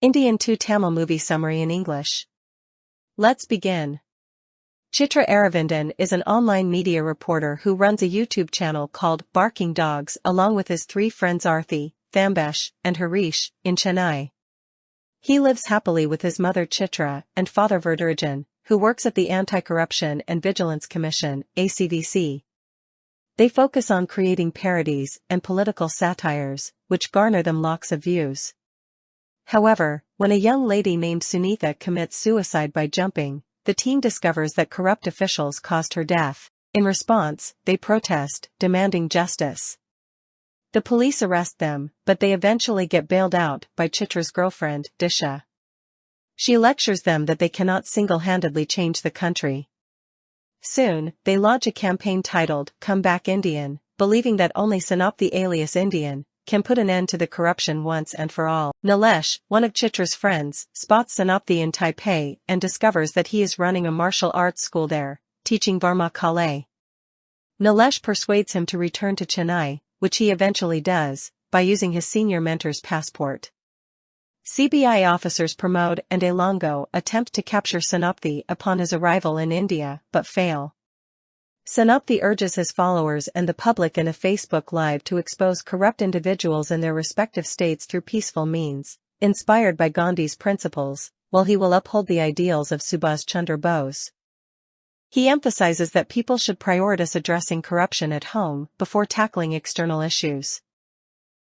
Indian 2 Tamil movie summary in English. Let's begin. Chitra Aravindan is an online media reporter who runs a YouTube channel called Barking Dogs along with his 3 friends Arthi, Thambesh, and Harish, in Chennai. He lives happily with his mother Chitra and father Verdurajan, who works at the Anti-Corruption and Vigilance Commission, ACVC. They focus on creating parodies and political satires, which garner them lakhs of views. However, when a young lady named Sunitha commits suicide by jumping, the team discovers that corrupt officials caused her death. In response, they protest, demanding justice. The police arrest them, but they eventually get bailed out by Chitra's girlfriend, Disha. She lectures them that they cannot single-handedly change the country. Soon, they launch a campaign titled, Come Back Indian, believing that only Sanapti alias Indian can put an end to the corruption once and for all. Nilesh, one of Chitra's friends, spots Sanapti in Taipei and discovers that he is running a martial arts school there, teaching Varma Kale. Nilesh persuades him to return to Chennai, which he eventually does, by using his senior mentor's passport. CBI officers Pramod and Elango attempt to capture Sanapti upon his arrival in India but fail. Sanapti urges his followers and the public in a Facebook Live to expose corrupt individuals in their respective states through peaceful means, inspired by Gandhi's principles, while he will uphold the ideals of Subhas Chandra Bose. He emphasizes that people should prioritize addressing corruption at home before tackling external issues.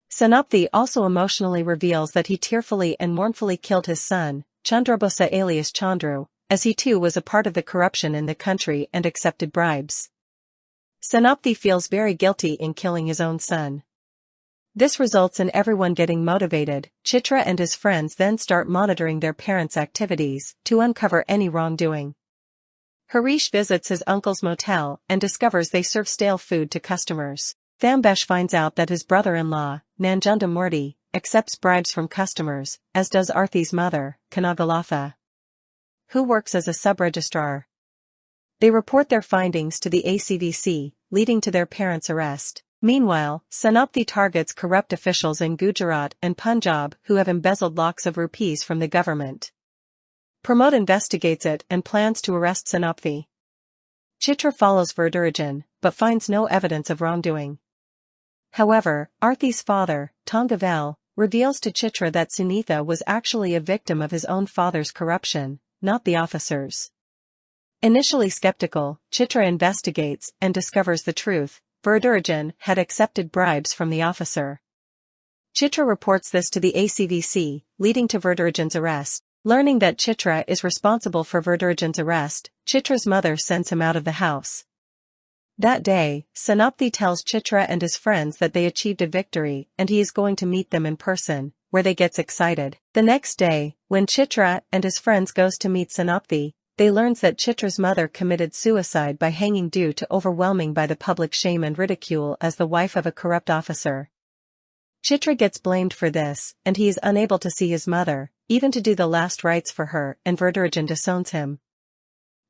Sanapti also emotionally reveals that he tearfully and mournfully killed his son, Chandrabose alias Chandru, as he too was a part of the corruption in the country and accepted bribes. Sanapti feels very guilty in killing his own son. This results in everyone getting motivated. Chitra and his friends then start monitoring their parents' activities to uncover any wrongdoing. Harish visits his uncle's motel and discovers they serve stale food to customers. Thambesh finds out that his brother-in-law, Nanjunda Murthy, accepts bribes from customers, as does Arthi's mother, Kanagalotha, who works as a sub-registrar. They report their findings to the ACVC, leading to their parents' arrest. Meanwhile, Sanapti targets corrupt officials in Gujarat and Punjab who have embezzled lakhs of rupees from the government. Pramod investigates it and plans to arrest Sanapti. Chitra follows Verdurajan, but finds no evidence of wrongdoing. However, Arthi's father, Tongavel, reveals to Chitra that Sunitha was actually a victim of his own father's corruption, not the officers. Initially skeptical, Chitra investigates and discovers the truth. Verdurajan had accepted bribes from the officer. Chitra reports this to the ACVC, leading to Verdurajan's arrest. Learning that Chitra is responsible for Verdurajan's arrest, Chitra's mother sends him out of the house. That day, Sanapti tells Chitra and his friends that they achieved a victory and he is going to meet them in person, where they gets excited. The next day, when Chitra and his friends goes to meet Sanapti, they learns that Chitra's mother committed suicide by hanging due to overwhelming by the public shame and ridicule as the wife of a corrupt officer. Chitra gets blamed for this, and he is unable to see his mother, even to do the last rites for her, and Verdurajan disowns him.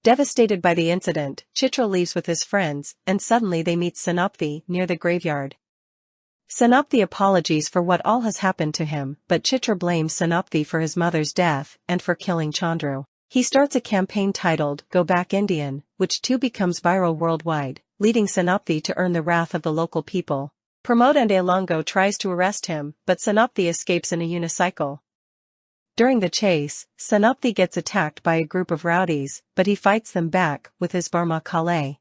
Devastated by the incident, Chitra leaves with his friends, and suddenly they meet Sanapti near the graveyard. Sanapti apologies for what all has happened to him, but Chitra blames Sanapti for his mother's death and for killing Chandru. He starts a campaign titled, Go Back Indian, which too becomes viral worldwide, leading Sanapti to earn the wrath of the local people. Pramod and Elango tries to arrest him, but Sanapti escapes in a unicycle. During the chase, Sanapti gets attacked by a group of rowdies, but he fights them back with his Varma Kale.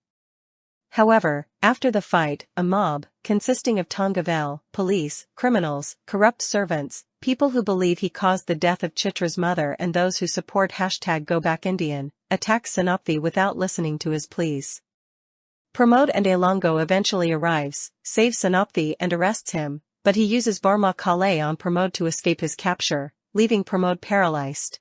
However, after the fight, a mob, consisting of Tongavel, police, criminals, corrupt servants, people who believe he caused the death of Chitra's mother and those who support #GoBackIndian, attacks Sanapti without listening to his pleas. Pramod and Elango eventually arrives, saves Sanapti and arrests him, but he uses Varma Kale on Pramod to escape his capture, leaving Pramod paralyzed.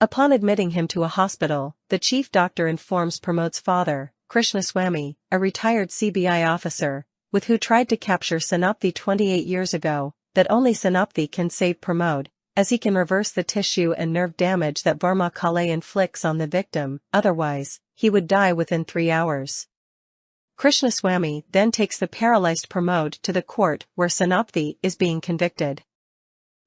Upon admitting him to a hospital, the chief doctor informs Pramod's father, Krishnaswamy, a retired CBI officer, with who tried to capture Sanapti 28 years ago, that only Sanapti can save Pramod, as he can reverse the tissue and nerve damage that Varma Kale inflicts on the victim, otherwise, he would die within 3 hours. Krishnaswamy then takes the paralyzed Pramod to the court where Sanapti is being convicted.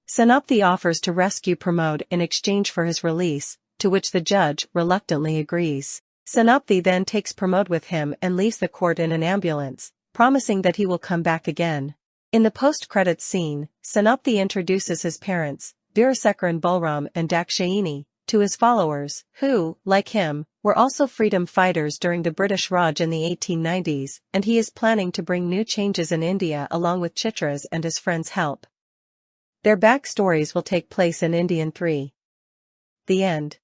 Sanapti offers to rescue Pramod in exchange for his release, to which the judge reluctantly agrees. Sanapti then takes Pramod with him and leaves the court in an ambulance, promising that he will come back again. In the post-credits scene, Sanapti introduces his parents, Veerasekharan Balram and Dakshayani, to his followers, who, like him, were also freedom fighters during the British Raj in the 1890s, and he is planning to bring new changes in India along with Chitra's and his friends' help. Their backstories will take place in Indian 3. The end.